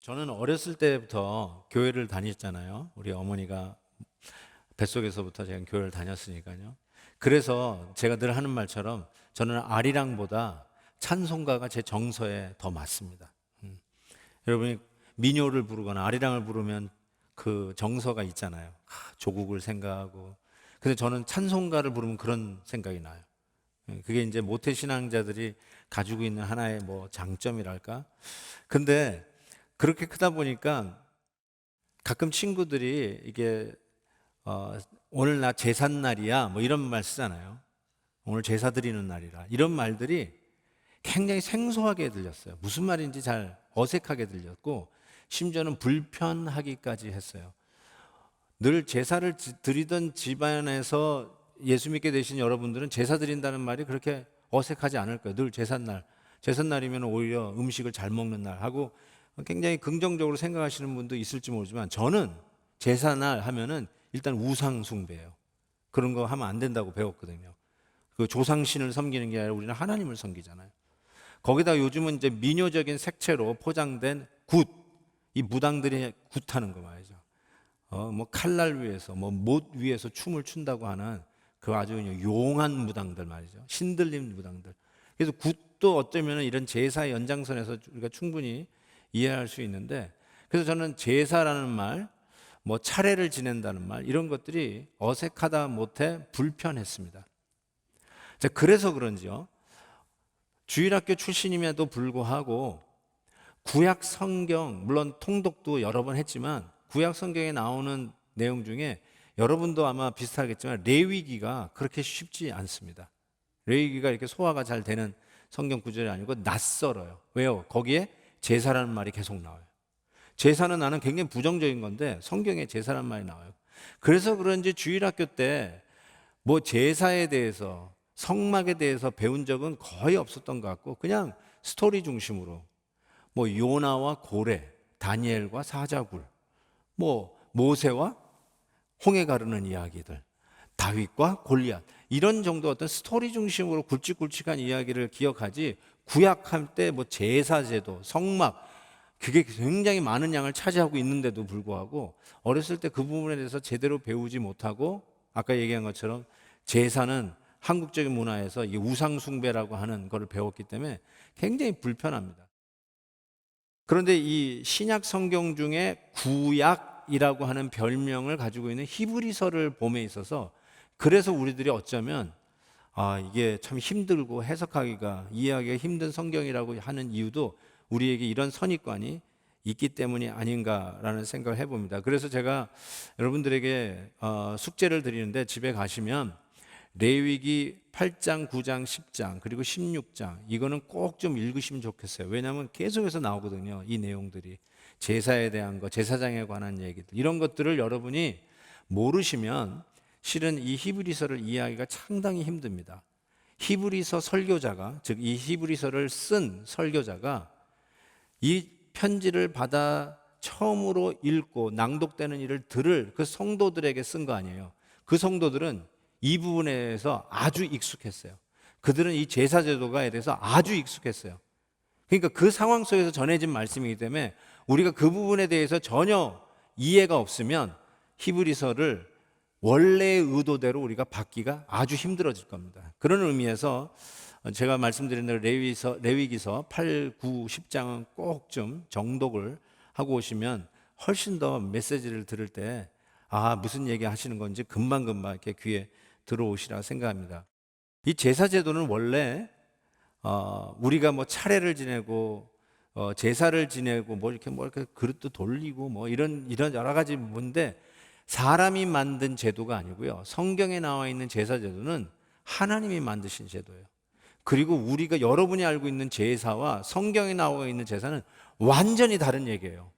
저는 어렸을 때부터 교회를 다녔잖아요. 우리 어머니가 뱃속에서부터 제가 교회를 다녔으니까요. 그래서 제가 늘 하는 말처럼 저는 아리랑보다 찬송가가 제 정서에 더 맞습니다. 여러분이 민요를 부르거나 아리랑을 부르면 그 정서가 있잖아요. 조국을 생각하고. 근데 저는 찬송가를 부르면 그런 생각이 나요. 그게 이제 모태 신앙자들이 가지고 있는 하나의 뭐 장점이랄까? 근데 그렇게 크다 보니까 가끔 친구들이 이게 오늘 나 제삿날이야 뭐 이런 말 쓰잖아요. 오늘 제사 드리는 날이라 이런 말들이 굉장히 생소하게 들렸어요. 무슨 말인지 잘 어색하게 들렸고 심지어는 불편하기까지 했어요. 늘 제사를 드리던 집안에서 예수 믿게 되신 여러분들은 제사 드린다는 말이 그렇게 어색하지 않을 거예요. 늘 제삿날이면 오히려 음식을 잘 먹는 날 하고 굉장히 긍정적으로 생각하시는 분도 있을지 모르지만 저는 제사날 하면은 일단 우상 숭배예요. 그런 거 하면 안 된다고 배웠거든요. 그 조상신을 섬기는 게 아니라 우리는 하나님을 섬기잖아요. 거기다 요즘은 이제 민요적인 색채로 포장된 굿, 이 무당들이 굿하는 거 말이죠. 뭐 칼날 위에서 뭐 못 위에서 춤을 춘다고 하는 그 아주 용한 무당들 말이죠. 신들린 무당들. 그래서 굿도 어쩌면 이런 제사의 연장선에서 우리가 충분히 이해할 수 있는데, 그래서 저는 제사라는 말, 뭐 차례를 지낸다는 말 이런 것들이 어색하다 못해 불편했습니다. 자, 그래서 그런지요. 주일학교 출신임에도 불구하고 구약 성경, 물론 통독도 여러 번 했지만 구약 성경에 나오는 내용 중에 여러분도 아마 비슷하겠지만 레위기가 그렇게 쉽지 않습니다. 레위기가 이렇게 소화가 잘 되는 성경 구절이 아니고 낯설어요. 왜요? 거기에 제사라는 말이 계속 나와요. 제사는 나는 굉장히 부정적인 건데 성경에 제사라는 말이 나와요. 그래서 그런지 주일학교 때 뭐 제사에 대해서 성막에 대해서 배운 적은 거의 없었던 것 같고 그냥 스토리 중심으로 뭐 요나와 고레, 다니엘과 사자굴, 뭐 모세와 홍해 가르는 이야기들, 다윗과 골리앗 이런 정도 어떤 스토리 중심으로 굵직굵직한 이야기를 기억하지 구약할 때 뭐 제사제도, 성막 그게 굉장히 많은 양을 차지하고 있는데도 불구하고 어렸을 때 그 부분에 대해서 제대로 배우지 못하고 아까 얘기한 것처럼 제사는 한국적인 문화에서 이 우상 숭배라고 하는 것을 배웠기 때문에 굉장히 불편합니다. 그런데 이 신약 성경 중에 구약이라고 하는 별명을 가지고 있는 히브리서를 봄에 있어서 그래서 우리들이 어쩌면 이게 참 힘들고 해석하기가 이해하기가 힘든 성경이라고 하는 이유도 우리에게 이런 선입관이 있기 때문이 아닌가라는 생각을 해봅니다. 그래서 제가 여러분들에게 숙제를 드리는데 집에 가시면 레위기 8장, 9장, 10장 그리고 16장 이거는 꼭 좀 읽으시면 좋겠어요. 왜냐하면 계속해서 나오거든요. 이 내용들이 제사에 대한 거, 제사장에 관한 얘기들 이런 것들을 여러분이 모르시면 실은 이 히브리서를 이해하기가 상당히 힘듭니다. 히브리서 설교자가 즉 이 히브리서를 쓴 설교자가 이 편지를 받아 처음으로 읽고 낭독되는 일을 들을 그 성도들에게 쓴 거 아니에요. 그 성도들은 이 부분에 대해서 아주 익숙했어요. 그들은 이 제사제도가에 대해서 아주 익숙했어요. 그러니까 그 상황 속에서 전해진 말씀이기 때문에 우리가 그 부분에 대해서 전혀 이해가 없으면 히브리서를 원래의 의도대로 우리가 받기가 아주 힘들어질 겁니다. 그런 의미에서 제가 말씀드린 대로 레위기서 8, 9, 10장은 꼭 좀 정독을 하고 오시면 훨씬 더 메시지를 들을 때 무슨 얘기 하시는 건지 금방금방 이렇게 귀에 들어오시라 생각합니다. 이 제사제도는 원래 우리가 뭐 차례를 지내고 제사를 지내고 뭐 이렇게 그릇도 돌리고 뭐 이런 여러 가지 문제 사람이 만든 제도가 아니고요. 성경에 나와 있는 제사제도는 하나님이 만드신 제도예요. 그리고 우리가 여러분이 알고 있는 제사와 성경에 나와 있는 제사는 완전히 다른 얘기예요.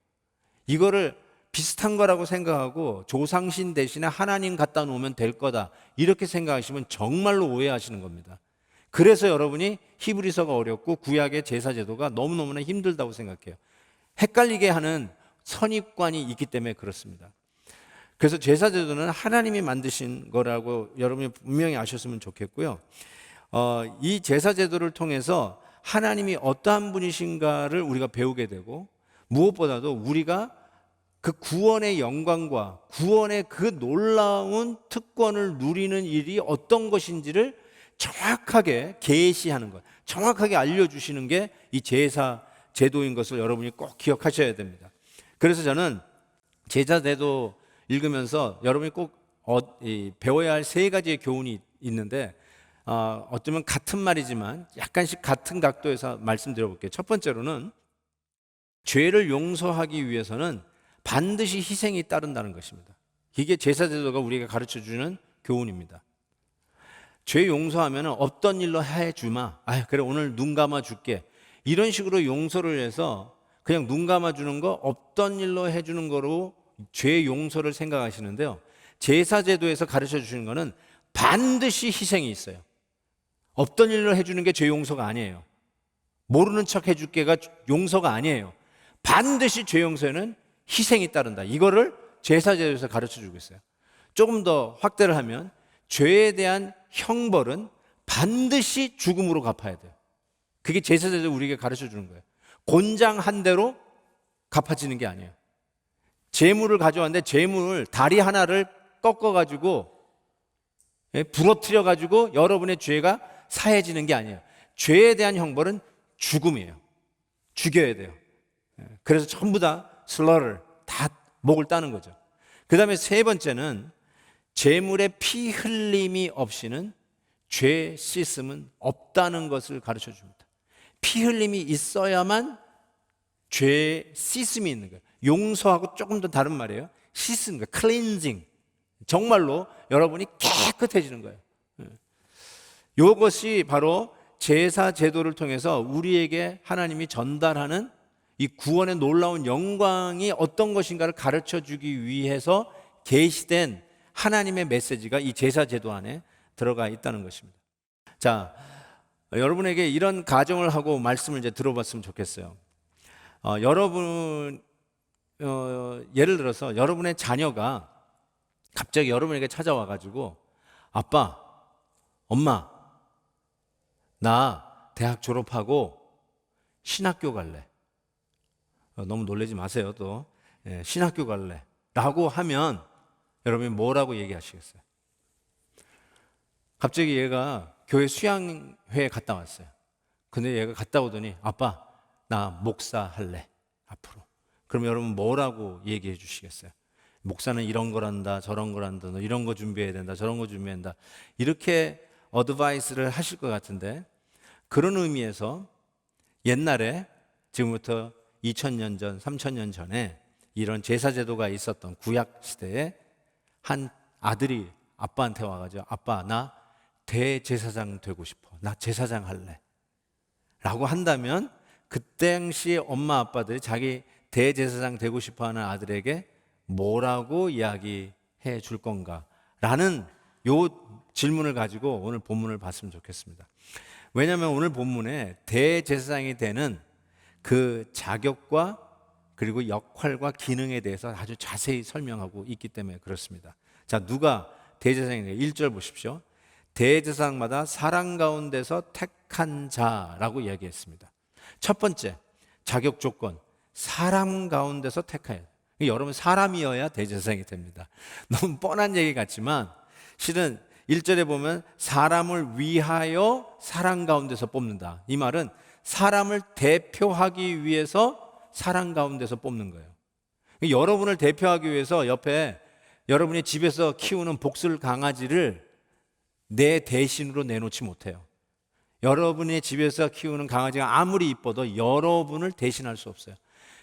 이거를 비슷한 거라고 생각하고 조상신 대신에 하나님 갖다 놓으면 될 거다 이렇게 생각하시면 정말로 오해하시는 겁니다. 그래서 여러분이 히브리서가 어렵고 구약의 제사제도가 너무너무나 힘들다고 생각해요. 헷갈리게 하는 선입관이 있기 때문에 그렇습니다. 그래서 제사제도는 하나님이 만드신 거라고 여러분이 분명히 아셨으면 좋겠고요. 이 제사제도를 통해서 하나님이 어떠한 분이신가를 우리가 배우게 되고 무엇보다도 우리가 그 구원의 영광과 구원의 그 놀라운 특권을 누리는 일이 어떤 것인지를 정확하게 계시하는 것, 정확하게 알려주시는 게 이 제사 제도인 것을 여러분이 꼭 기억하셔야 됩니다. 그래서 저는 제사 제도 읽으면서 여러분이 꼭 배워야 할 세 가지의 교훈이 있는데, 어쩌면 같은 말이지만 약간씩 같은 각도에서 말씀드려볼게요. 첫 번째로는 죄를 용서하기 위해서는 반드시 희생이 따른다는 것입니다. 이게 제사제도가 우리가 가르쳐주는 교훈입니다. 죄 용서하면 없던 일로 해주마. 그래 오늘 눈 감아줄게. 이런 식으로 용서를 해서 그냥 눈 감아주는 거, 없던 일로 해주는 거로 죄 용서를 생각하시는데요, 제사제도에서 가르쳐주시는 거는 반드시 희생이 있어요. 없던 일로 해주는 게 죄 용서가 아니에요. 모르는 척 해줄게가 용서가 아니에요. 반드시 죄 용서에는 희생이 따른다. 이거를 제사제도에서 가르쳐주고 있어요. 조금 더 확대를 하면 죄에 대한 형벌은 반드시 죽음으로 갚아야 돼요. 그게 제사제도 우리에게 가르쳐주는 거예요. 곤장 한 대로 갚아지는 게 아니에요. 재물을 가져왔는데 재물을 다리 하나를 꺾어가지고 부러뜨려가지고 여러분의 죄가 사해지는 게 아니에요. 죄에 대한 형벌은 죽음이에요. 죽여야 돼요. 그래서 전부 다 슬러를 다 목을 따는 거죠. 그 다음에 세 번째는 재물의 피 흘림이 없이는 죄 씻음은 없다는 것을 가르쳐 줍니다. 피 흘림이 있어야만 죄 씻음이 있는 거예요. 용서하고 조금 더 다른 말이에요. 씻는 거예요. 클렌징. 정말로 여러분이 깨끗해지는 거예요. 이것이 바로 제사 제도를 통해서 우리에게 하나님이 전달하는 이 구원의 놀라운 영광이 어떤 것인가를 가르쳐 주기 위해서 계시된 하나님의 메시지가 이 제사 제도 안에 들어가 있다는 것입니다. 자, 여러분에게 이런 가정을 하고 말씀을 이제 들어봤으면 좋겠어요. 여러분, 예를 들어서 여러분의 자녀가 갑자기 여러분에게 찾아와 가지고, 아빠, 엄마, 나 대학 졸업하고 신학교 갈래. 너무 놀라지 마세요. 또 신학교 갈래 라고 하면 여러분이 뭐라고 얘기하시겠어요? 갑자기 얘가 교회 수양회에 갔다 왔어요. 근데 얘가 갔다 오더니, 아빠 나 목사 할래 앞으로. 그럼 여러분 뭐라고 얘기해 주시겠어요? 목사는 이런 거란다, 저런 거란다, 너 이런 거 준비해야 된다, 저런 거 준비해야 된다, 이렇게 어드바이스를 하실 것 같은데, 그런 의미에서 옛날에 지금부터 2000년 전, 3000년 전에 이런 제사제도가 있었던 구약 시대에 한 아들이 아빠한테 와가지고, 아빠 나 대제사장 되고 싶어, 나 제사장 할래 라고 한다면, 그 당시 엄마 아빠들이 자기 대제사장 되고 싶어하는 아들에게 뭐라고 이야기해 줄 건가 라는 요 질문을 가지고 오늘 본문을 봤으면 좋겠습니다. 왜냐하면 오늘 본문에 대제사장이 되는 그 자격과 그리고 역할과 기능에 대해서 아주 자세히 설명하고 있기 때문에 그렇습니다. 자, 누가 대제사장이 돼요? 1절 보십시오. 대제사장마다 사람 가운데서 택한 자라고 이야기했습니다. 첫 번째 자격 조건, 사람 가운데서 택해야 돼요. 여러분 사람이어야 대제사장이 됩니다. 너무 뻔한 얘기 같지만 실은 1절에 보면 사람을 위하여 사람 가운데서 뽑는다. 이 말은 사람을 대표하기 위해서 사람 가운데서 뽑는 거예요. 여러분을 대표하기 위해서 옆에 여러분이 집에서 키우는 복슬 강아지를 내 대신으로 내놓지 못해요. 여러분의 집에서 키우는 강아지가 아무리 이뻐도 여러분을 대신할 수 없어요.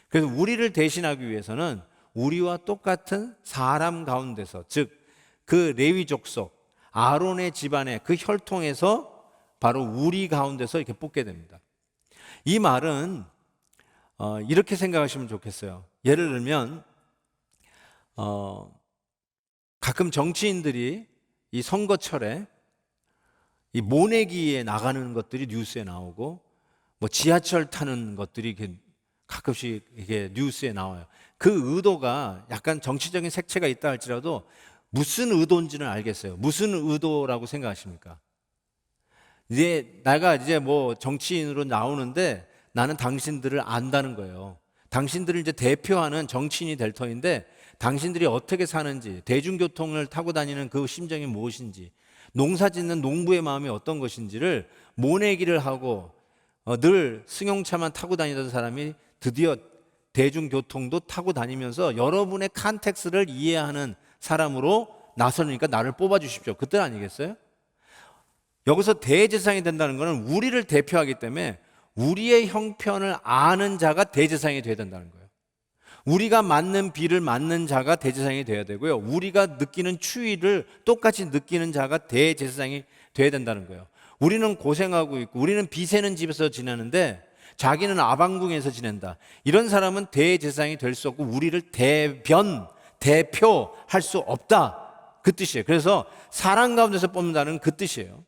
그래서 우리를 대신하기 위해서는 우리와 똑같은 사람 가운데서, 즉 그 레위 족속 아론의 집안의 그 혈통에서 바로 우리 가운데서 이렇게 뽑게 됩니다. 이 말은 이렇게 생각하시면 좋겠어요. 예를 들면 가끔 정치인들이 이 선거철에 이 모내기에 나가는 것들이 뉴스에 나오고, 뭐 지하철 타는 것들이 이렇게 가끔씩 이게 뉴스에 나와요. 그 의도가 약간 정치적인 색채가 있다 할지라도 무슨 의도인지는 알겠어요. 무슨 의도라고 생각하십니까? 내가 이제 뭐 정치인으로 나오는데 나는 당신들을 안다는 거예요. 당신들을 이제 대표하는 정치인이 될 터인데 당신들이 어떻게 사는지, 대중교통을 타고 다니는 그 심정이 무엇인지, 농사 짓는 농부의 마음이 어떤 것인지를 모내기를 하고 늘 승용차만 타고 다니던 사람이 드디어 대중교통도 타고 다니면서 여러분의 컨텍스트를 이해하는 사람으로 나서니까 나를 뽑아주십시오. 그 뜻 아니겠어요? 여기서 대제사장이 된다는 것은 우리를 대표하기 때문에 우리의 형편을 아는 자가 대제사장이 되어야 된다는 거예요. 우리가 맞는 비를 맞는 자가 대제사장이 되어야 되고요. 우리가 느끼는 추위를 똑같이 느끼는 자가 대제사장이 되어야 된다는 거예요. 우리는 고생하고 있고 우리는 비 새는 집에서 지내는데 자기는 아방궁에서 지낸다. 이런 사람은 대제사장이 될 수 없고 우리를 대표할 수 없다. 그 뜻이에요. 그래서 사람 가운데서 뽑는다는 그 뜻이에요.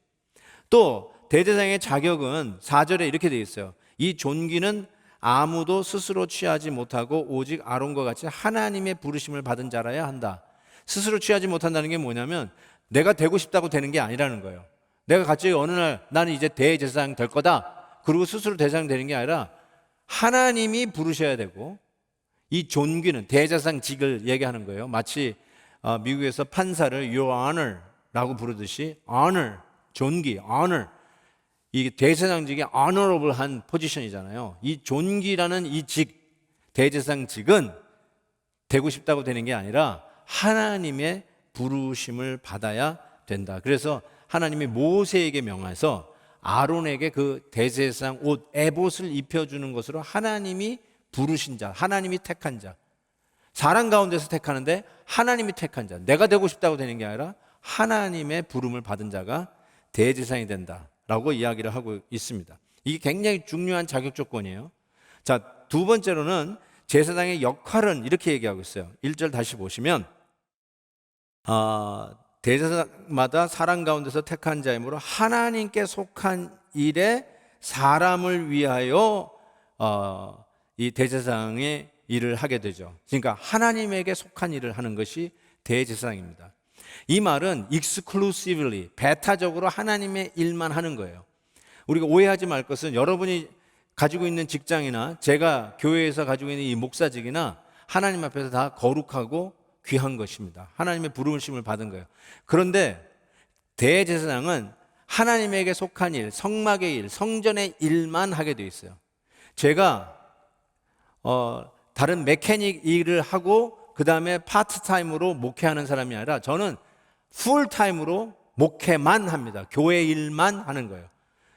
또 대제사장의 자격은 4절에 이렇게 되어 있어요. 이 존귀는 아무도 스스로 취하지 못하고 오직 아론과 같이 하나님의 부르심을 받은 자라야 한다. 스스로 취하지 못한다는 게 뭐냐면 내가 되고 싶다고 되는 게 아니라는 거예요. 내가 갑자기 어느 날 나는 이제 대제사장 될 거다. 그리고 스스로 대제사장 되는 게 아니라 하나님이 부르셔야 되고, 이 존귀는 대제사장직을 얘기하는 거예요. 마치 미국에서 판사를 Your Honor라고 부르듯이 honor, 존귀, honor, 이 대제사장직이 honorable한 포지션이잖아요. 이 존귀라는 이 직, 대제사장직은 되고 싶다고 되는 게 아니라 하나님의 부르심을 받아야 된다. 그래서 하나님이 모세에게 명해서 아론에게 그 대제사장 옷, 에봇을 입혀주는 것으로 하나님이 부르신 자, 하나님이 택한 자, 사람 가운데서 택하는데 하나님이 택한 자, 내가 되고 싶다고 되는 게 아니라 하나님의 부름을 받은 자가 대제사장이 된다라고 이야기를 하고 있습니다. 이게 굉장히 중요한 자격 조건이에요. 자, 두 번째로는 제사장의 역할은 이렇게 얘기하고 있어요. 1절 다시 보시면 대제사장마다 사람 가운데서 택한 자이므로 하나님께 속한 일에 사람을 위하여 이 대제사장의 일을 하게 되죠. 그러니까 하나님에게 속한 일을 하는 것이 대제사장입니다. 이 말은 exclusively, 배타적으로 하나님의 일만 하는 거예요. 우리가 오해하지 말 것은 여러분이 가지고 있는 직장이나 제가 교회에서 가지고 있는 이 목사직이나 하나님 앞에서 다 거룩하고 귀한 것입니다. 하나님의 부르심을 받은 거예요. 그런데 대제사장은 하나님에게 속한 일, 성막의 일, 성전의 일만 하게 되어 있어요. 제가 다른 메케닉 일을 하고 그 다음에 파트타임으로 목회하는 사람이 아니라 저는 풀타임으로 목회만 합니다. 교회 일만 하는 거예요.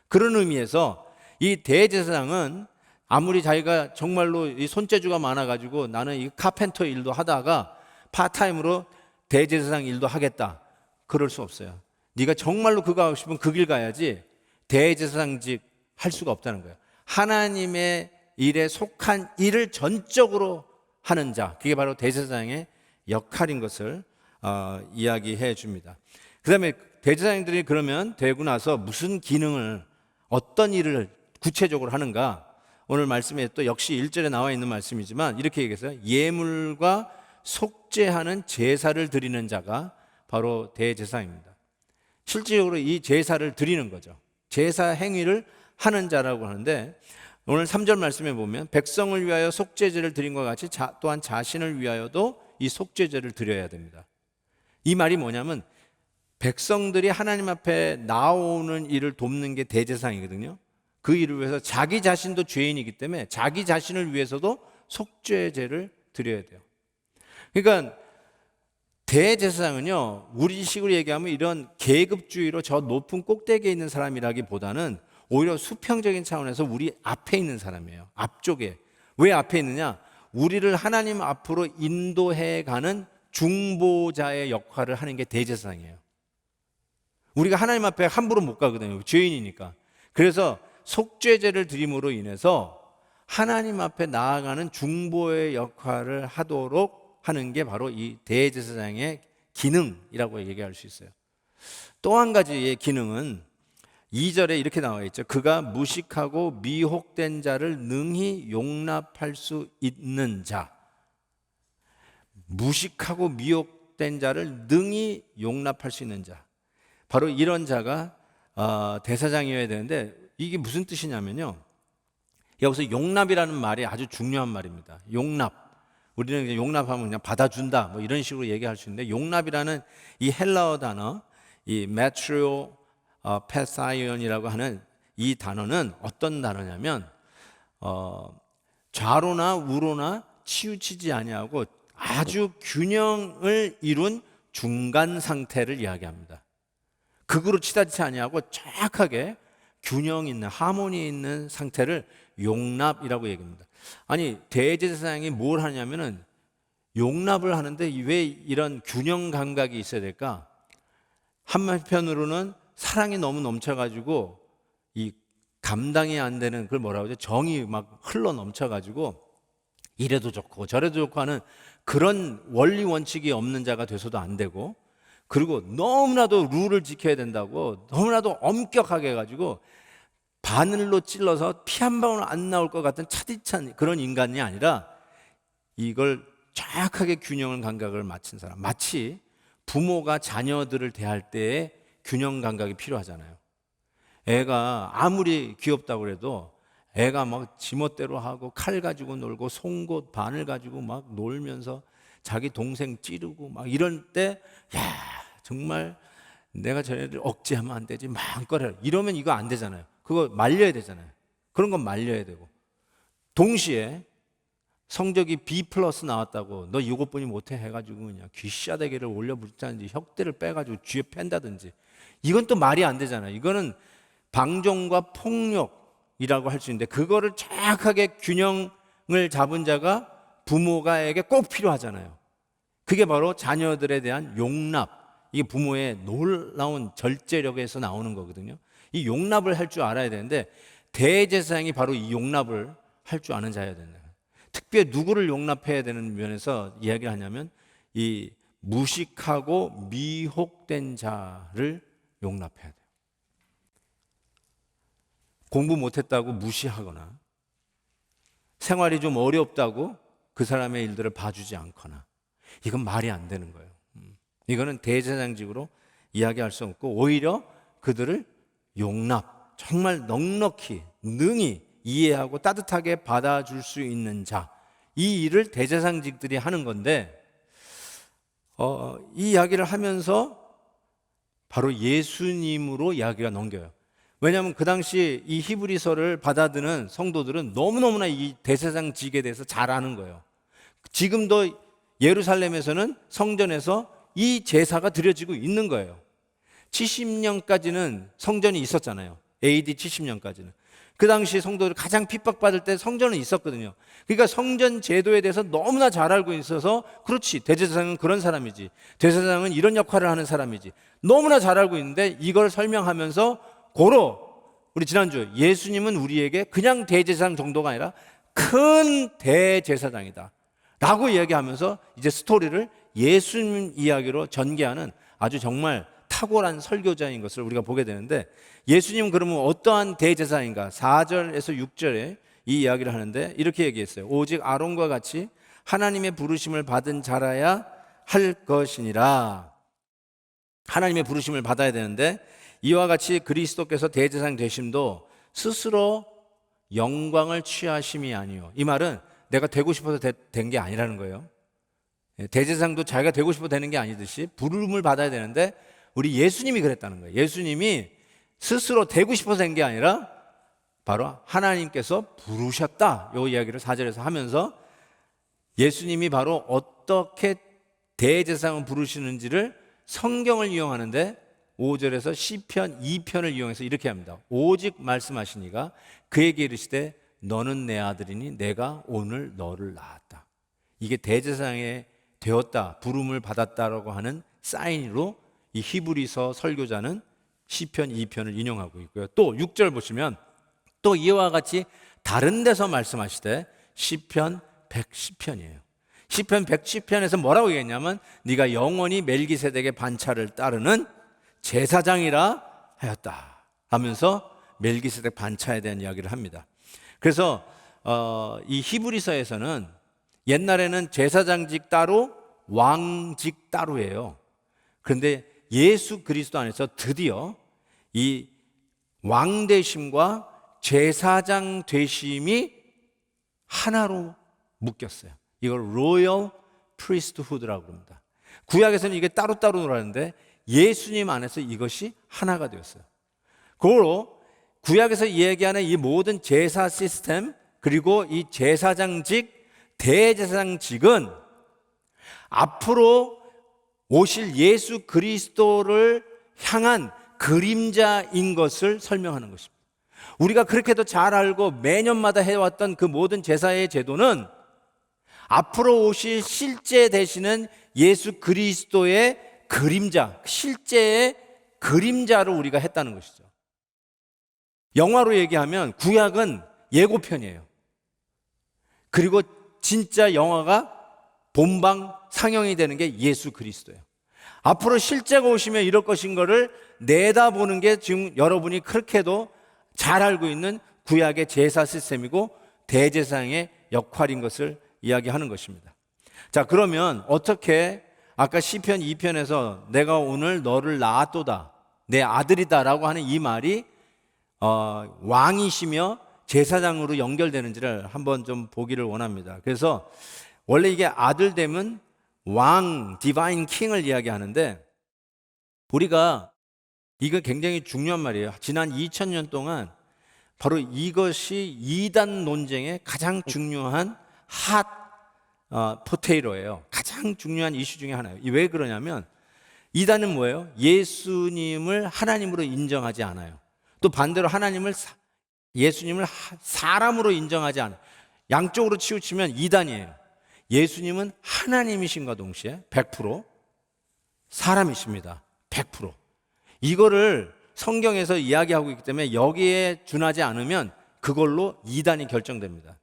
그런 의미에서 이 대제사장은 아무리 자기가 정말로 이 손재주가 많아가지고 나는 이 카펜터 일도 하다가 파트타임으로 대제사장 일도 하겠다, 그럴 수 없어요. 네가 정말로 그거 하고 싶으면 그 길 가야지 대제사장직 할 수가 없다는 거예요. 하나님의 일에 속한 일을 전적으로 하는 자, 그게 바로 대제사장의 역할인 것을 이야기해 줍니다. 그 다음에 대제사장들이 그러면 되고 나서 무슨 기능을, 어떤 일을 구체적으로 하는가, 오늘 말씀에 또 역시 1절에 나와 있는 말씀이지만 이렇게 얘기했어요. 예물과 속죄하는 제사를 드리는 자가 바로 대제사장입니다. 실질적으로 이 제사를 드리는 거죠. 제사 행위를 하는 자라고 하는데, 오늘 3절 말씀에 보면 백성을 위하여 속죄제를 드린 것 같이 또한 자신을 위하여도 이 속죄제를 드려야 됩니다. 이 말이 뭐냐면 백성들이 하나님 앞에 나오는 일을 돕는 게 대제사장이거든요. 그 일을 위해서 자기 자신도 죄인이기 때문에 자기 자신을 위해서도 속죄제를 드려야 돼요. 그러니까 대제사장은요, 우리식으로 얘기하면 이런 계급주의로 저 높은 꼭대기에 있는 사람이라기보다는 오히려 수평적인 차원에서 우리 앞에 있는 사람이에요. 앞쪽에. 왜 앞에 있느냐? 우리를 하나님 앞으로 인도해 가는 중보자의 역할을 하는 게 대제사장이에요. 우리가 하나님 앞에 함부로 못 가거든요. 죄인이니까. 그래서 속죄제를 드림으로 인해서 하나님 앞에 나아가는 중보의 역할을 하도록 하는 게 바로 이 대제사장의 기능이라고 얘기할 수 있어요. 또 한 가지의 기능은 2절에 이렇게 나와 있죠. 그가 무식하고 미혹된 자를 능히 용납할 수 있는 자. 무식하고 미혹된 자를 능히 용납할 수 있는 자. 바로 이런 자가 대사장이어야 되는데, 이게 무슨 뜻이냐면요, 여기서 용납이라는 말이 아주 중요한 말입니다. 용납. 우리는 그냥 용납하면 그냥 받아준다 뭐 이런 식으로 얘기할 수 있는데, 용납이라는 이 헬라어 단어, 이 메트리오 페사이온이라고 하는 이 단어는 어떤 단어냐면 좌로나 우로나 치우치지 아니하고 아주 균형을 이룬 중간 상태를 이야기합니다. 극으로 치닫지 아니하고 정확하게 균형 있는, 하모니 있는 상태를 용납이라고 얘기합니다. 아니, 대제사장이 뭘 하냐면은 용납을 하는데 왜 이런 균형 감각이 있어야 될까? 한편으로는 사랑이 너무 넘쳐가지고 이 감당이 안 되는, 그걸 뭐라고 하죠? 정이 막 흘러 넘쳐가지고 이래도 좋고 저래도 좋고 하는 그런 원리 원칙이 없는 자가 돼서도 안 되고, 그리고 너무나도 룰을 지켜야 된다고 너무나도 엄격하게 해가지고 바늘로 찔러서 피 한 방울 안 나올 것 같은 차디찬 그런 인간이 아니라 이걸 정확하게 균형 감각을 맞춘 사람. 마치 부모가 자녀들을 대할 때의 균형 감각이 필요하잖아요. 애가 아무리 귀엽다고 해도 애가 막 지멋대로 하고 칼 가지고 놀고 송곳 바늘 가지고 막 놀면서 자기 동생 찌르고 막 이럴 때, 야, 정말 내가 쟤네들 억제하면 안 되지, 마음껏 해라. 이러면 이거 안 되잖아요. 그거 말려야 되잖아요. 그런 건 말려야 되고, 동시에 성적이 B 플러스 나왔다고 너 이것뿐이 못해 해가지고 그냥 귀싸대기를 올려붙자든지 혁대를 빼가지고 쥐에 팬다든지, 이건 또 말이 안 되잖아요. 이거는 방종과 폭력이라고 할 수 있는데, 그거를 정확하게 균형을 잡은 자가 부모가에게 꼭 필요하잖아요. 그게 바로 자녀들에 대한 용납, 이게 부모의 놀라운 절제력에서 나오는 거거든요. 이 용납을 할 줄 알아야 되는데, 대제사장이 바로 이 용납을 할 줄 아는 자여야 된다. 특별히 누구를 용납해야 되는 면에서 이야기를 하냐면, 이 무식하고 미혹된 자를 용납해야 돼요. 공부 못했다고 무시하거나, 생활이 좀 어렵다고 그 사람의 일들을 봐주지 않거나, 이건 말이 안 되는 거예요. 이거는 대제사장직으로 이야기할 수 없고, 오히려 그들을 용납, 정말 넉넉히 능히 이해하고 따뜻하게 받아줄 수 있는 자, 이 일을 대제사장직들이 하는 건데, 이 이야기를 하면서 바로 예수님으로 이야기가 넘겨요. 왜냐하면 그 당시 이 히브리서를 받아드는 성도들은 너무너무나 이 대제사장직에 대해서 잘 아는 거예요. 지금도 예루살렘에서는 성전에서 이 제사가 드려지고 있는 거예요. 70년까지는 성전이 있었잖아요. AD 70년까지는. 그 당시 성도들 가장 핍박받을 때 성전은 있었거든요. 그러니까 성전 제도에 대해서 너무나 잘 알고 있어서, 그렇지, 대제사장은 그런 사람이지, 대제사장은 이런 역할을 하는 사람이지, 너무나 잘 알고 있는데 이걸 설명하면서 고로, 우리 지난주 예수님은 우리에게 그냥 대제사장 정도가 아니라 큰 대제사장이다 라고 이야기하면서 이제 스토리를 예수님 이야기로 전개하는 아주 정말 탁월한 설교자인 것을 우리가 보게 되는데, 예수님은 그러면 어떠한 대제사장인가? 4절에서 6절에 이 이야기를 하는데 이렇게 얘기했어요. 오직 아론과 같이 하나님의 부르심을 받은 자라야 할 것이니라. 하나님의 부르심을 받아야 되는데, 이와 같이 그리스도께서 대제사장 되심도 스스로 영광을 취하심이 아니요. 이 말은 내가 되고 싶어서 된 게 아니라는 거예요. 대제사장도 자기가 되고 싶어 되는 게 아니듯이 부름을 받아야 되는데, 우리 예수님이 그랬다는 거예요. 예수님이 스스로 되고 싶어서 된 게 아니라 바로 하나님께서 부르셨다, 이 이야기를 4절에서 하면서 예수님이 바로 어떻게 대제사장을 부르시는지를 성경을 이용하는데, 5절에서 시편 2편을 이용해서 이렇게 합니다. 오직 말씀하시니가 그에게 이르시되 너는 내 아들이니 내가 오늘 너를 낳았다. 이게 대제사장에 되었다, 부름을 받았다라고 하는 사인으로 이 히브리서 설교자는 시편 2편을 인용하고 있고요. 또 6절 보시면 또 이와 같이 다른 데서 말씀하시되 시편 110편이에요. 시편 110편에서 뭐라고 얘기했냐면, 네가 영원히 멜기세덱의 반차를 따르는 제사장이라 하였다 하면서 멜기세덱 반차에 대한 이야기를 합니다. 그래서 이 히브리서에서는 옛날에는 제사장직 따로 왕직 따로예요. 그런데 예수 그리스도 안에서 드디어 이 왕대심과 제사장 되심이 하나로 묶였어요. 이걸 로열 프리스트후드라고 합니다. 구약에서는 이게 따로따로 놀았는데 예수님 안에서 이것이 하나가 되었어요. 그걸로 구약에서 이야기하는 이 모든 제사 시스템, 그리고 이 제사장직, 대제사장직은 앞으로 오실 예수 그리스도를 향한 그림자인 것을 설명하는 것입니다. 우리가 그렇게도 잘 알고 매년마다 해왔던 그 모든 제사의 제도는 앞으로 오실 실제 되시는 예수 그리스도의 그림자, 실제의 그림자를 우리가 했다는 것이죠. 영화로 얘기하면 구약은 예고편이에요. 그리고 진짜 영화가 본방 상영이 되는 게 예수 그리스도예요. 앞으로 실제가 오시면 이럴 것인 거를 내다보는 게 지금 여러분이 그렇게도 잘 알고 있는 구약의 제사 시스템이고 대제사장의 역할인 것을 이야기하는 것입니다. 자, 그러면 어떻게 아까 시편 2편에서 내가 오늘 너를 낳았도다, 내 아들이다라고 하는 이 말이 왕이시며 제사장으로 연결되는지를 한번 좀 보기를 원합니다. 그래서 원래 이게 아들 되면 왕, 디바인 킹을 이야기하는데 우리가 이거 굉장히 중요한 말이에요. 지난 2000년 동안 바로 이것이 이단 논쟁의 가장 중요한 포테이로예요. 가장 중요한 이슈 중에 하나예요. 왜 그러냐면 이단은 뭐예요? 예수님을 하나님으로 인정하지 않아요. 또 반대로 예수님을 사람으로 인정하지 않아요. 양쪽으로 치우치면 이단이에요. 예수님은 하나님이신과 동시에 100% 사람이십니다. 100%. 이거를 성경에서 이야기하고 있기 때문에 여기에 준하지 않으면 그걸로 이단이 결정됩니다.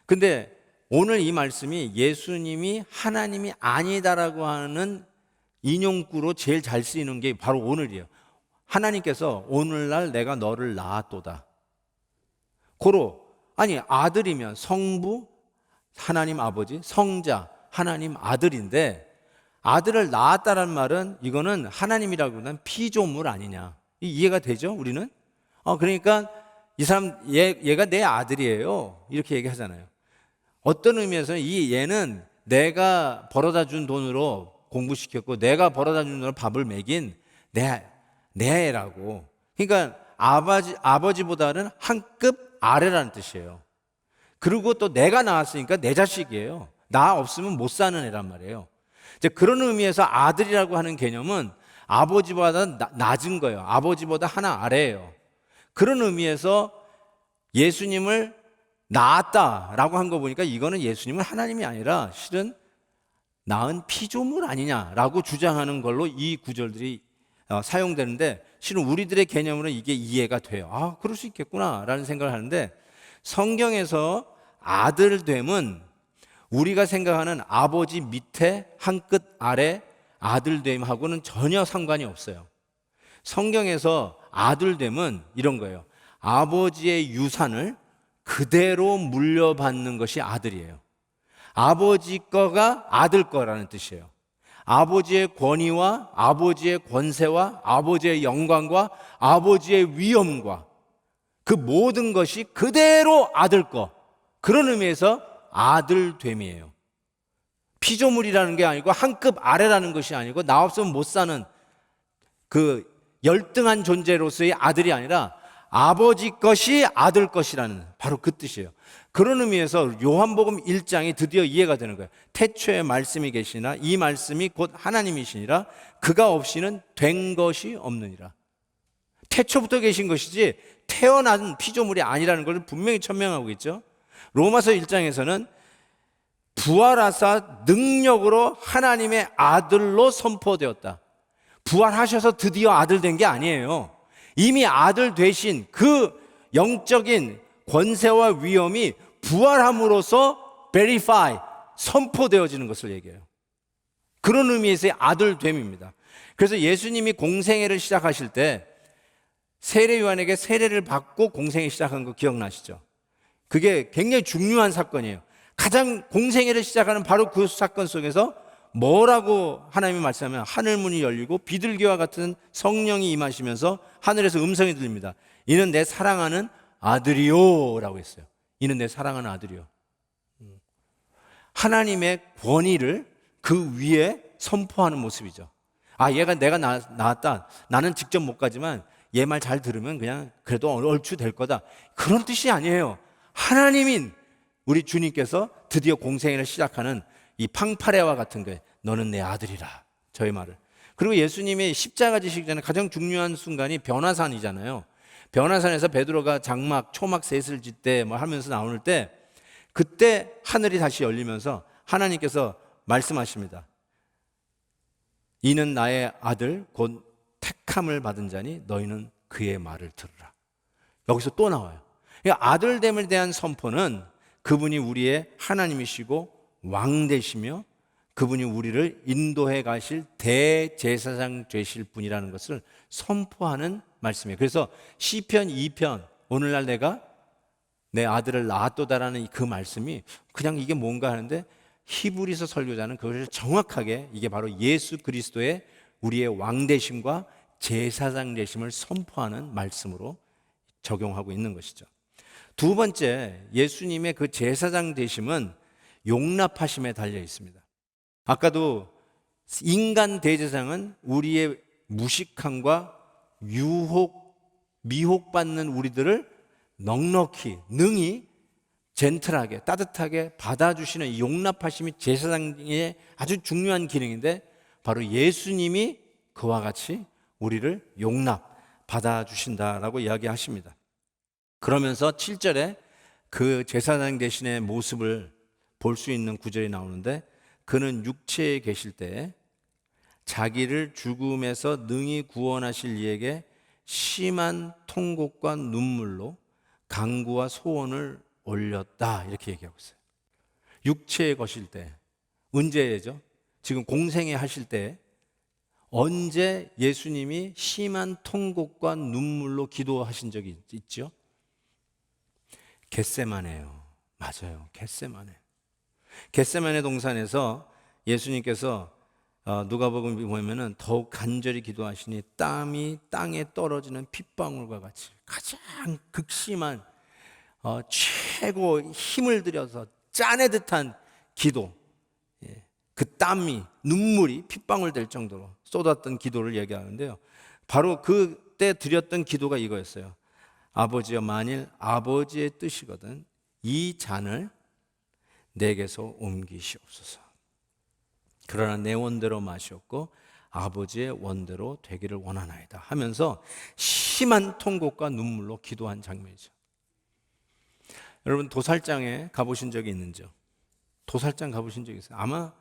근데 오늘 이 말씀이 예수님이 하나님이 아니다라고 하는 인용구로 제일 잘 쓰이는 게 바로 오늘이에요. 하나님께서 오늘날 내가 너를 낳았도다. 아니 아들이면 성부 하나님 아버지, 성자 하나님 아들인데 아들을 낳았다는 말은 이거는 하나님이라고 하는 피조물 아니냐. 이해가 되죠? 우리는? 그러니까 이 사람 얘가 내 아들이에요. 이렇게 얘기하잖아요. 어떤 의미에서는 이 얘는 내가 벌어다 준 돈으로 공부시켰고 내가 벌어다 준 돈으로 밥을 먹인 내 애라고. 그러니까 아버지보다는 한 급 아래라는 뜻이에요. 그리고 또 내가 낳았으니까 내 자식이에요. 나 없으면 못 사는 애란 말이에요. 이제 그런 의미에서 아들이라고 하는 개념은 아버지보다 낮은 거예요. 아버지보다 하나 아래예요. 그런 의미에서 예수님을 낳았다라고 한 거 보니까 이거는 예수님은 하나님이 아니라 실은 낳은 피조물 아니냐라고 주장하는 걸로 이 구절들이 사용되는데 실은 우리들의 개념으로는 이게 이해가 돼요. 그럴 수 있겠구나라는 생각을 하는데 성경에서 아들됨은 우리가 생각하는 아버지 밑에 한 끗 아래 아들됨하고는 전혀 상관이 없어요. 성경에서 아들됨은 이런 거예요. 아버지의 유산을 그대로 물려받는 것이 아들이에요. 아버지 거가 아들 거라는 뜻이에요. 아버지의 권위와 아버지의 권세와 아버지의 영광과 아버지의 위엄과 그 모든 것이 그대로 아들 거. 그런 의미에서 아들됨이에요. 피조물이라는 게 아니고 한 급 아래라는 것이 아니고 나 없으면 못 사는 그 열등한 존재로서의 아들이 아니라 아버지 것이 아들 것이라는 바로 그 뜻이에요. 그런 의미에서 요한복음 1장이 드디어 이해가 되는 거예요. 태초에 말씀이 계시나 이 말씀이 곧 하나님이시니라 그가 없이는 된 것이 없느니라. 태초부터 계신 것이지 태어난 피조물이 아니라는 것을 분명히 천명하고 있죠. 로마서 1장에서는 부활하사 능력으로 하나님의 아들로 선포되었다. 부활하셔서 드디어 아들 된 게 아니에요. 이미 아들 되신 그 영적인 권세와 위엄이 부활함으로써 verify, 선포되어지는 것을 얘기해요. 그런 의미에서의 아들됨입니다. 그래서 예수님이 공생애를 시작하실 때 세례 요한에게 세례를 받고 공생애 시작한 거 기억나시죠? 그게 굉장히 중요한 사건이에요. 가장 공생애를 시작하는 바로 그 사건 속에서 뭐라고 하나님이 말씀하면 하늘 문이 열리고 비둘기와 같은 성령이 임하시면서 하늘에서 음성이 들립니다. 이는 내 사랑하는 아들이요 라고 했어요. 이는 내 사랑하는 아들이요. 하나님의 권위를 그 위에 선포하는 모습이죠. 얘가 내가 낳았다. 나는 직접 못 가지만 얘 말 잘 들으면 그냥 그래도 얼추 될 거다. 그런 뜻이 아니에요. 하나님인 우리 주님께서 드디어 공생애를 시작하는 이 팡파레와 같은 거예요. 너는 내 아들이라. 저의 말을. 그리고 예수님이 십자가 지시기 전에 가장 중요한 순간이 변화산이잖아요. 변화산에서 베드로가 장막, 초막 셋을 짓때 뭐 하면서 나오는 때 그때 하늘이 다시 열리면서 하나님께서 말씀하십니다. 이는 나의 아들 곧 택함을 받은 자니 너희는 그의 말을 들으라. 여기서 또 나와요. 그러니까 아들됨에 대한 선포는 그분이 우리의 하나님이시고 왕 되시며 그분이 우리를 인도해 가실 대제사장 되실 분이라는 것을 선포하는 말씀이에요. 그래서 시편 2편 오늘날 내가 내 아들을 낳았도다라는 그 말씀이 그냥 이게 뭔가 하는데 히브리서 설교자는 그것을 정확하게 이게 바로 예수 그리스도의 우리의 왕 되심과 제사장 되심을 선포하는 말씀으로 적용하고 있는 것이죠. 두 번째, 예수님의 그 제사장 되심은 용납하심에 달려 있습니다. 아까도 인간 대제사장은 우리의 무식함과 미혹받는 우리들을 넉넉히, 능히, 젠틀하게, 따뜻하게 받아주시는 이 용납하심이 제사장의 아주 중요한 기능인데 바로 예수님이 그와 같이 우리를 용납, 받아주신다라고 이야기하십니다. 그러면서 7절에 그 제사장 대신의 모습을 볼 수 있는 구절이 나오는데 그는 육체에 계실 때 자기를 죽음에서 능히 구원하실 이에게 심한 통곡과 눈물로 간구와 소원을 올렸다 이렇게 얘기하고 있어요. 육체에 거실 때 언제죠? 지금 공생애 하실 때 언제 예수님이 심한 통곡과 눈물로 기도하신 적이 있죠? 겟세마네요. 맞아요. 겟세마네 동산에서 예수님께서 누가복음 보면은 더욱 간절히 기도하시니 땀이 땅에 떨어지는 핏방울과 같이 가장 극심한 최고 힘을 들여서 짜내듯한 기도, 그 땀이 눈물이 핏방울 될 정도로 쏟았던 기도를 얘기하는데요. 바로 그때 드렸던 기도가 이거였어요. 아버지여 만일 아버지의 뜻이거든 이 잔을 내게서 옮기시옵소서. 그러나 내 원대로 마시옵고 아버지의 원대로 되기를 원하나이다 하면서 심한 통곡과 눈물로 기도한 장면이죠. 여러분 도살장에 가보신 적이 있는지요? 도살장 가보신 적이 있어요? 아마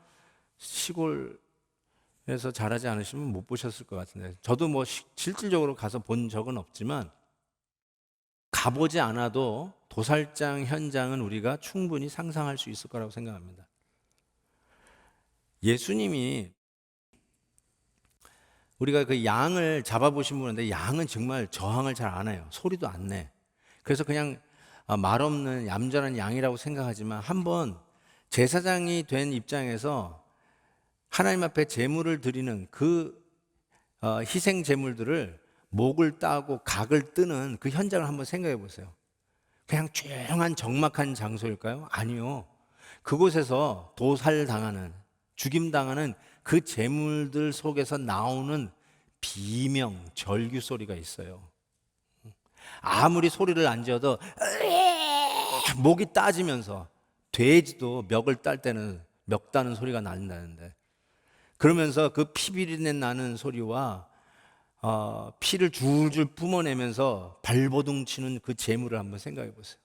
시골에서 자라지 않으시면 못 보셨을 것 같은데 저도 뭐 실질적으로 가서 본 적은 없지만 가보지 않아도 도살장 현장은 우리가 충분히 상상할 수 있을 거라고 생각합니다. 예수님이 우리가 그 양을 잡아보신 분인데 양은 정말 저항을 잘 안 해요. 소리도 안 내. 그래서 그냥 말없는 얌전한 양이라고 생각하지만 한번 제사장이 된 입장에서 하나님 앞에 제물을 드리는 그 희생 제물들을 목을 따고 각을 뜨는 그 현장을 한번 생각해 보세요. 그냥 조용한 적막한 장소일까요? 아니요. 그곳에서 도살당하는, 죽임당하는 그 제물들 속에서 나오는 비명, 절규 소리가 있어요. 아무리 소리를 안 지어도 목이 따지면서 돼지도 멱을 딸 때는 멱 따는 소리가 난다는데 그러면서 그 피비린내 나는 소리와 피를 줄줄 뿜어내면서 발버둥 치는 그 재물을 한번 생각해 보세요.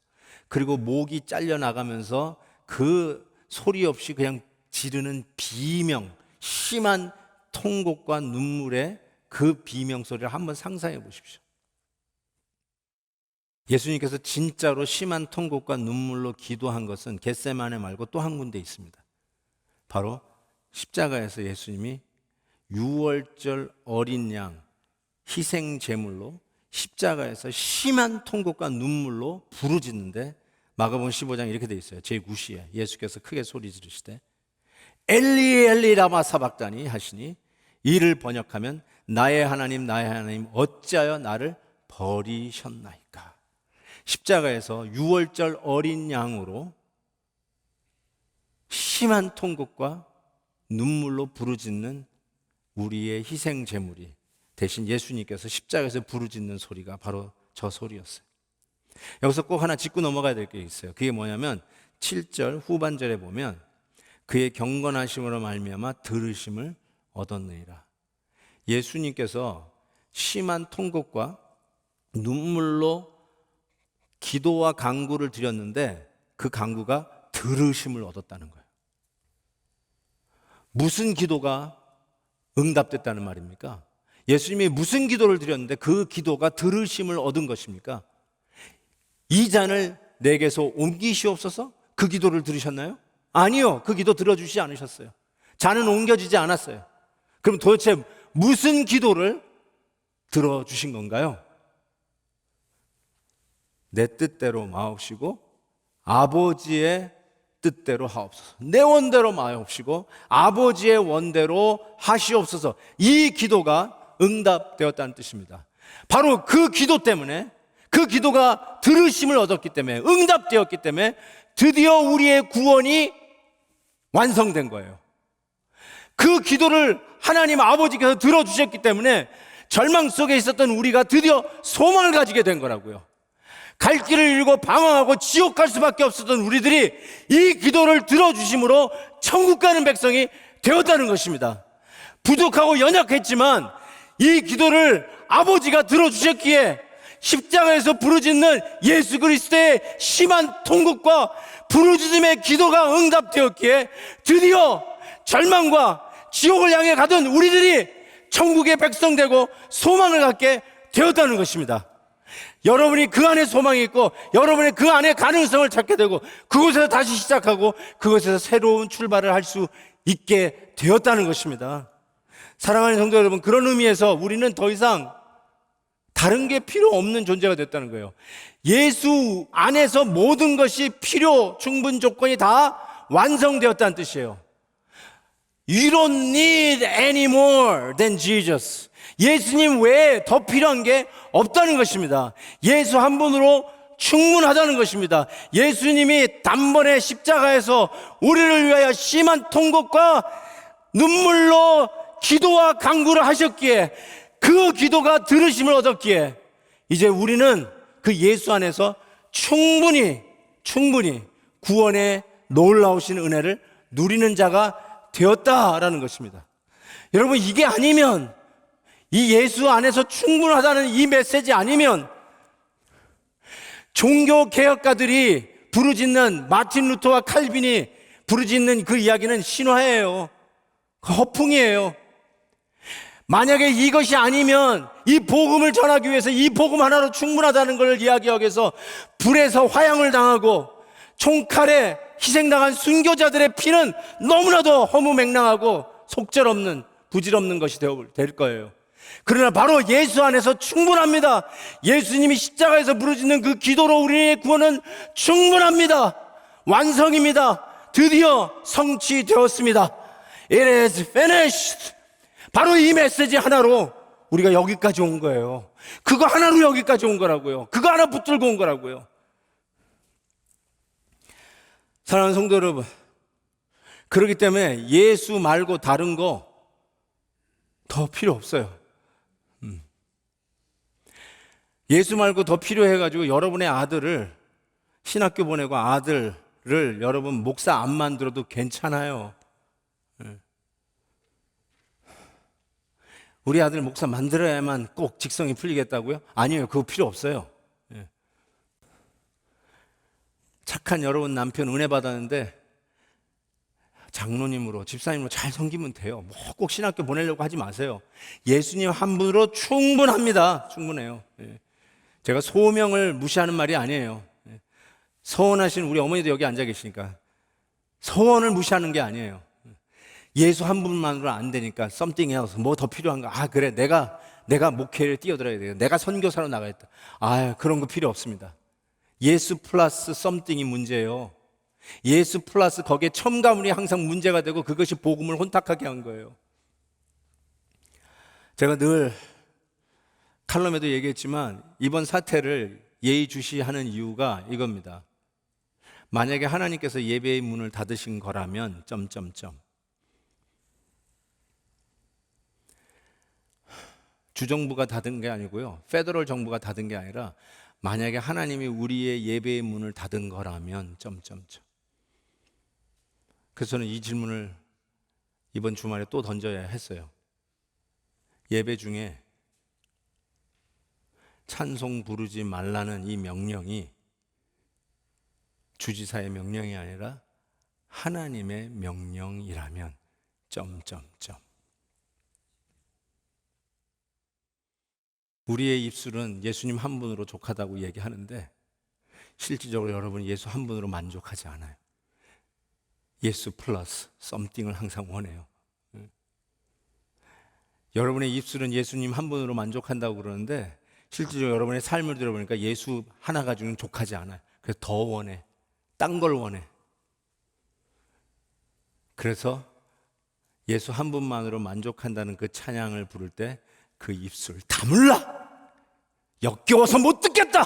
그리고 목이 잘려나가면서 그 소리 없이 그냥 지르는 비명, 심한 통곡과 눈물의 그 비명 소리를 한번 상상해 보십시오. 예수님께서 진짜로 심한 통곡과 눈물로 기도한 것은 겟세마네 말고 또 한 군데 있습니다. 바로 십자가에서 예수님이 유월절 어린 양 희생 제물로 십자가에서 심한 통곡과 눈물로 부르짖는데 마가복음 15장 이렇게 돼 있어요. 제9시에 예수께서 크게 소리 지르시되 엘리 엘리 라마 사박다니 하시니 이를 번역하면 나의 하나님 어찌하여 나를 버리셨나이까. 십자가에서 유월절 어린 양으로 심한 통곡과 눈물로 부르짖는 우리의 희생 제물이 대신 예수님께서 십자가에서 부르짖는 소리가 바로 저 소리였어요. 여기서 꼭 하나 짚고 넘어가야 될 게 있어요. 그게 뭐냐면 7절 후반절에 보면 그의 경건하심으로 말미암아 들으심을 얻었느니라. 예수님께서 심한 통곡과 눈물로 기도와 간구를 드렸는데 그 간구가 들으심을 얻었다는 거예요. 무슨 기도가 응답됐다는 말입니까? 예수님이 무슨 기도를 드렸는데 그 기도가 들으심을 얻은 것입니까? 이 잔을 내게서 옮기시옵소서? 그 기도를 들으셨나요? 아니요, 그 기도 들어주시지 않으셨어요. 잔은 옮겨지지 않았어요. 그럼 도대체 무슨 기도를 들어주신 건가요? 내 뜻대로 마옵시고 아버지의 뜻대로 하옵소서. 내 원대로 마옵시고 아버지의 원대로 하시옵소서. 이 기도가 응답되었다는 뜻입니다. 바로 그 기도 때문에, 그 기도가 들으심을 얻었기 때문에, 응답되었기 때문에 드디어 우리의 구원이 완성된 거예요. 그 기도를 하나님 아버지께서 들어주셨기 때문에 절망 속에 있었던 우리가 드디어 소망을 가지게 된 거라고요. 갈 길을 잃고 방황하고 지옥 갈 수밖에 없었던 우리들이 이 기도를 들어주심으로 천국 가는 백성이 되었다는 것입니다. 부족하고 연약했지만 이 기도를 아버지가 들어주셨기에 십자가에서 부르짖는 예수 그리스도의 심한 통곡과 부르짖음의 기도가 응답되었기에 드디어 절망과 지옥을 향해 가던 우리들이 천국의 백성 되고 소망을 갖게 되었다는 것입니다. 여러분이 그 안에 소망이 있고 여러분이 그 안에 가능성을 찾게 되고 그곳에서 다시 시작하고 그곳에서 새로운 출발을 할 수 있게 되었다는 것입니다. 사랑하는 성도 여러분, 그런 의미에서 우리는 더 이상 다른 게 필요 없는 존재가 됐다는 거예요. 예수 안에서 모든 것이 필요 충분 조건이 다 완성되었다는 뜻이에요. You don't need any more than Jesus. 예수님 외에 더 필요한 게 없다는 것입니다. 예수 한 분으로 충분하다는 것입니다. 예수님이 단번에 십자가에서 우리를 위하여 심한 통곡과 눈물로 기도와 간구를 하셨기에 그 기도가 들으심을 얻었기에 이제 우리는 그 예수 안에서 충분히 구원의 놀라우신 은혜를 누리는 자가 되었다라는 것입니다. 여러분, 이게 아니면, 이 예수 안에서 충분하다는 이 메시지 아니면 종교 개혁가들이 부르짖는, 마틴 루터와 칼빈이 부르짖는 그 이야기는 신화예요. 허풍이에요. 만약에 이것이 아니면 이 복음을 전하기 위해서 이 복음 하나로 충분하다는 걸 이야기하기 위해서 불에서 화형을 당하고 총칼에 희생당한 순교자들의 피는 너무나도 허무맹랑하고 속절없는, 부질없는 것이 될 거예요. 그러나 바로 예수 안에서 충분합니다. 예수님이 십자가에서 부르짖는 그 기도로 우리의 구원은 충분합니다. 완성입니다. 드디어 성취되었습니다. It is finished. 바로 이 메시지 하나로 우리가 여기까지 온 거예요. 그거 하나로 여기까지 온 거라고요. 그거 하나 붙들고 온 거라고요. 사랑하는 성도 여러분, 그렇기 때문에 예수 말고 다른 거 더 필요 없어요. 예수 말고 더 필요해가지고 여러분의 아들을 신학교 보내고 아들을 여러분 목사 안 만들어도 괜찮아요. 우리 아들 목사 만들어야만 꼭 직성이 풀리겠다고요? 아니에요. 그거 필요 없어요. 착한 여러분 남편 은혜 받았는데 장로님으로, 집사님으로 잘 섬기면 돼요. 뭐 꼭 신학교 보내려고 하지 마세요. 예수님 한 분으로 충분합니다. 충분해요. 제가 소명을 무시하는 말이 아니에요. 서원하신 우리 어머니도 여기 앉아 계시니까 서원을 무시하는 게 아니에요. 예수 한 분만으로 안 되니까 something else, 뭐 더 필요한가? 아, 그래, 내가 목회를 뛰어들어야 돼요. 내가 선교사로 나가야겠다. 아, 그런 거 필요 없습니다. 예수 플러스 something이 문제예요. 예수 플러스 거기에 첨가물이 항상 문제가 되고 그것이 복음을 혼탁하게 한 거예요. 제가 늘 칼럼에도 얘기했지만 이번 사태를 예의주시하는 이유가 이겁니다. 만약에 하나님께서 예배의 문을 닫으신 거라면 주정부가 닫은 게 아니고요, 페더럴 정부가 닫은 게 아니라 만약에 하나님이 우리의 예배의 문을 닫은 거라면 그래서 저는 이 질문을 이번 주말에 또 던져야 했어요. 예배 중에 찬송 부르지 말라는 이 명령이 주지사의 명령이 아니라 하나님의 명령이라면 우리의 입술은 예수님 한 분으로 족하다고 얘기하는데 실질적으로 여러분 예수 한 분으로 만족하지 않아요. 예수 플러스 썸띵을 항상 원해요. 여러분의 입술은 예수님 한 분으로 만족한다고 그러는데 실질적으로 여러분의 삶을 들어보니까 예수 하나 가지고는 족하지 않아요. 그래서 더 원해. 딴 걸 원해. 그래서 예수 한 분만으로 만족한다는 그 찬양을 부를 때 그 입술 다물라! 역겨워서 못 듣겠다!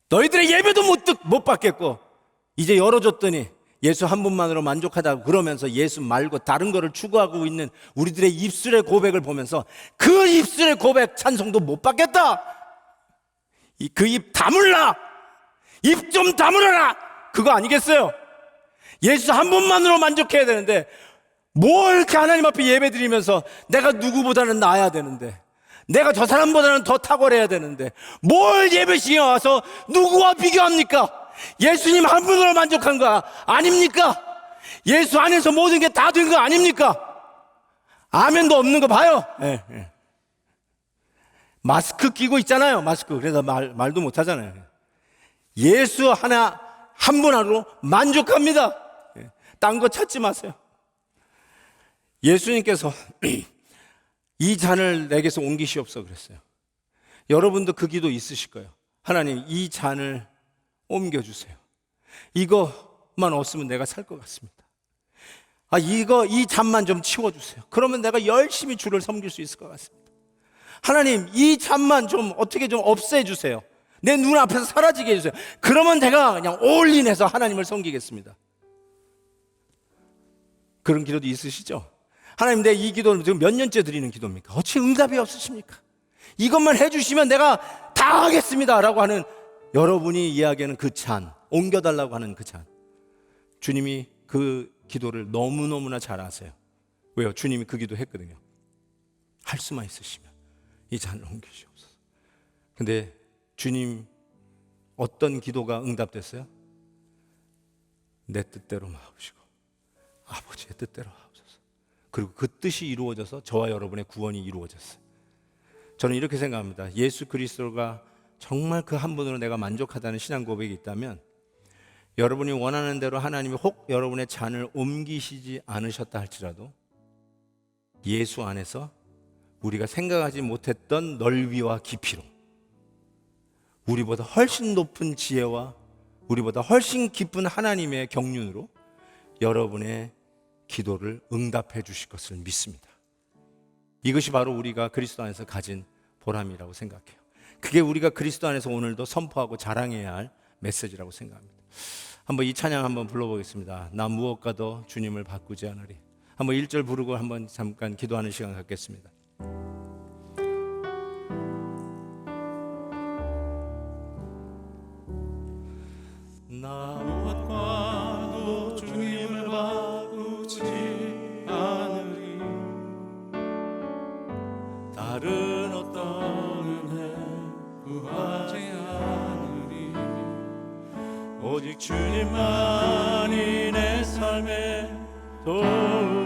너희들의 예배도 못 받겠고 이제 열어줬더니 예수 한 분만으로 만족하다고 그러면서 예수 말고 다른 거를 추구하고 있는 우리들의 입술의 고백을 보면서 그 입술의 고백 찬송도 못 받겠다! 그 입 다물라! 입 좀 다물어라! 그거 아니겠어요? 예수 한 분만으로 만족해야 되는데 뭘 이렇게 하나님 앞에 예배 드리면서 내가 누구보다는 나아야 되는데 내가 저 사람보다는 더 탁월해야 되는데 뭘 예배시에 와서 누구와 비교합니까? 예수님 한 분으로 만족한 거 아닙니까? 예수 안에서 모든 게 다 된 거 아닙니까? 아멘도 없는 거 봐요. 네. 마스크 끼고 있잖아요. 마스크. 그래서 말도 못 하잖아요. 예수 하나 한 분으로 만족합니다. 딴 거 찾지 마세요. 예수님께서 이 잔을 내게서 옮기시옵소서 그랬어요. 여러분도 그 기도 있으실 거예요. 하나님 이 잔을 옮겨주세요. 이것만 없으면 내가 살 것 같습니다. 이 잔만 좀 치워주세요. 그러면 내가 열심히 주를 섬길 수 있을 것 같습니다. 하나님 이 잔만 좀 어떻게 좀 없애주세요. 내 눈앞에서 사라지게 해주세요. 그러면 내가 그냥 올인해서 하나님을 섬기겠습니다. 그런 기도도 있으시죠? 하나님 내 이 기도를 지금 몇 년째 드리는 기도입니까? 어찌 응답이 없으십니까? 이것만 해주시면 내가 다 하겠습니다 라고 하는 여러분이 이야기하는 그 잔, 옮겨달라고 하는 그 잔, 주님이 그 기도를 너무너무나 잘 아세요. 왜요? 주님이 그 기도 했거든요. 할 수만 있으시면 이 잔을 옮기시옵소서. 근데 주님 어떤 기도가 응답됐어요? 내 뜻대로 마옵시고 아버지의 뜻대로 하옵소서. 그리고 그 뜻이 이루어져서 저와 여러분의 구원이 이루어졌어요. 저는 이렇게 생각합니다. 예수 그리스도가 정말 그 한 분으로 내가 만족하다는 신앙 고백이 있다면 여러분이 원하는 대로 하나님이 혹 여러분의 잔을 옮기시지 않으셨다 할지라도 예수 안에서 우리가 생각하지 못했던 넓이와 깊이로 우리보다 훨씬 높은 지혜와 우리보다 훨씬 깊은 하나님의 경륜으로 여러분의 기도를 응답해 주실 것을 믿습니다. 이것이 바로 우리가 그리스도 안에서 가진 보람이라고 생각해요. 그게 우리가 그리스도 안에서 오늘도 선포하고 자랑해야 할 메시지라고 생각합니다. 한번 이 찬양 한번 불러보겠습니다. 나 무엇과도 주님을 바꾸지 않으리. 한번 1절 부르고 한번 잠깐 기도하는 시간 갖겠습니다. 나 무엇과도 주님을 바꾸지 않으리. 다른 어떤 은혜 구하지 않으리. 오직 주님만이 내 삶의 도움